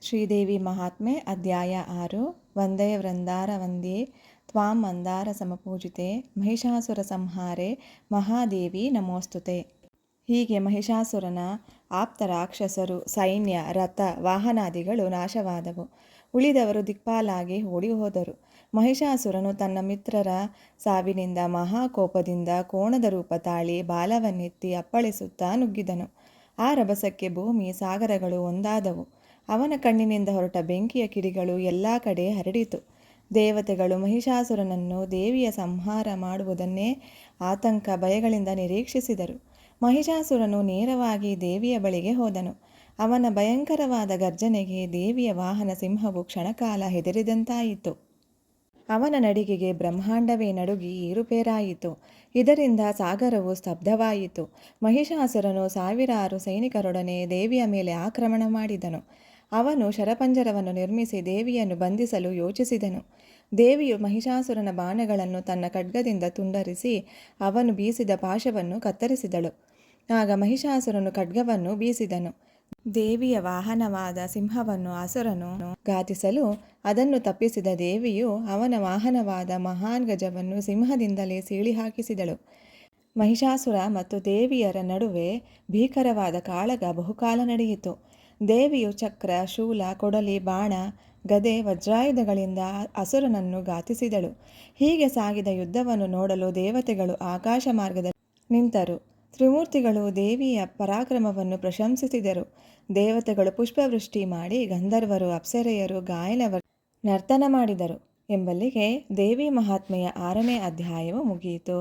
ಶ್ರೀದೇವಿ ಮಹಾತ್ಮೆ ಅಧ್ಯಾಯ 6 ವಂದೇ ವೃಂದಾರ ವಂದೇ ತ್ವಾಂ ಮಂದಾರ ಸಮಪೂಜಿತೆ ಮಹಿಷಾಸುರ ಸಂಹಾರೆ ಮಹಾದೇವಿ ನಮೋಸ್ತುತೆ. ಹೀಗೆ ಮಹಿಷಾಸುರನ ಆಪ್ತ ರಾಕ್ಷಸರು, ಸೈನ್ಯ, ರಥ, ವಾಹನಾದಿಗಳು ನಾಶವಾದವು. ಉಳಿದವರು ದಿಕ್ಪಾಲಾಗಿ ಓಡಿ ಹೋದರು. ಮಹಿಷಾಸುರನು ತನ್ನ ಮಿತ್ರರ ಸಾವಿನಿಂದ ಮಹಾಕೋಪದಿಂದ ಕೋಣದ ರೂಪ ತಾಳಿ ಬಾಲವನ್ನೆತ್ತಿ ಅಪ್ಪಳಿಸುತ್ತಾ ನುಗ್ಗಿದನು. ಆ ರಭಸಕ್ಕೆ ಭೂಮಿ ಸಾಗರಗಳು ಒಂದಾದವು. ಅವನ ಕಣ್ಣಿನಿಂದ ಹೊರಟ ಬೆಂಕಿಯ ಕಿಡಿಗಳು ಎಲ್ಲ ಕಡೆ ಹರಡಿತು. ದೇವತೆಗಳು ಮಹಿಷಾಸುರನನ್ನು ದೇವಿಯ ಸಂಹಾರ ಮಾಡುವುದನ್ನೇ ಆತಂಕ ಭಯಗಳಿಂದ ನಿರೀಕ್ಷಿಸಿದರು. ಮಹಿಷಾಸುರನು ನೇರವಾಗಿ ದೇವಿಯ ಬಳಿಗೆ ಹೋದನು. ಅವನ ಭಯಂಕರವಾದ ಗರ್ಜನೆಗೆ ದೇವಿಯ ವಾಹನ ಸಿಂಹವು ಕ್ಷಣಕಾಲ ಹೆದರಿದಂತಾಯಿತು. ಅವನ ನಡಿಗೆಗೆ ಬ್ರಹ್ಮಾಂಡವೇ ನಡುಗಿ ಏರುಪೇರಾಯಿತು. ಇದರಿಂದ ಸಾಗರವು ಸ್ತಬ್ಧವಾಯಿತು. ಮಹಿಷಾಸುರನು ಸಾವಿರಾರು ಸೈನಿಕರೊಡನೆ ದೇವಿಯ ಮೇಲೆ ಆಕ್ರಮಣ ಮಾಡಿದನು. ಅವನು ಶರಪಂಜರವನ್ನು ನಿರ್ಮಿಸಿ ದೇವಿಯನ್ನು ಬಂಧಿಸಲು ಯೋಚಿಸಿದನು. ದೇವಿಯು ಮಹಿಷಾಸುರನ ಬಾಣಗಳನ್ನು ತನ್ನ ಖಡ್ಗದಿಂದ ತುಂಡರಿಸಿ ಅವನು ಬೀಸಿದ ಪಾಶವನ್ನು ಕತ್ತರಿಸಿದಳು. ಆಗ ಮಹಿಷಾಸುರನು ಖಡ್ಗವನ್ನು ಬೀಸಿದನು. ದೇವಿಯ ವಾಹನವಾದ ಸಿಂಹವನ್ನು ಅಸುರನು ಘಾತಿಸಲು ಅದನ್ನು ತಪ್ಪಿಸಿದ ದೇವಿಯು ಅವನ ವಾಹನವಾದ ಮಹಾನ್ ಗಜವನ್ನು ಸಿಂಹದಿಂದಲೇ ಸೀಳಿ ಹಾಕಿಸಿದಳು. ಮಹಿಷಾಸುರ ಮತ್ತು ದೇವಿಯರ ನಡುವೆ ಭೀಕರವಾದ ಕಾಳಗ ಬಹುಕಾಲ ನಡೆಯಿತು. ದೇವಿಯು ಚಕ್ರ, ಶೂಲ, ಕೊಡಲಿ, ಬಾಣ, ಗದೆ, ವಜ್ರಾಯುಧಗಳಿಂದ ಅಸುರನನ್ನು ಘಾತಿಸಿದಳು. ಹೀಗೆ ಸಾಗಿದ ಯುದ್ಧವನ್ನು ನೋಡಲು ದೇವತೆಗಳು ಆಕಾಶ ಮಾರ್ಗದಲ್ಲಿ ನಿಂತರು. ತ್ರಿಮೂರ್ತಿಗಳು ದೇವಿಯ ಪರಾಕ್ರಮವನ್ನು ಪ್ರಶಂಸಿಸಿದರು. ದೇವತೆಗಳು ಪುಷ್ಪವೃಷ್ಟಿ ಮಾಡಿ ಗಂಧರ್ವರು, ಅಪ್ಸರೆಯರು, ಗಾಯನವರು ನರ್ತನ ಮಾಡಿದರು. ಎಂಬಲ್ಲಿಗೆ ದೇವಿ ಮಹಾತ್ಮೆಯ 6ನೇ ಅಧ್ಯಾಯವು ಮುಗಿಯಿತು.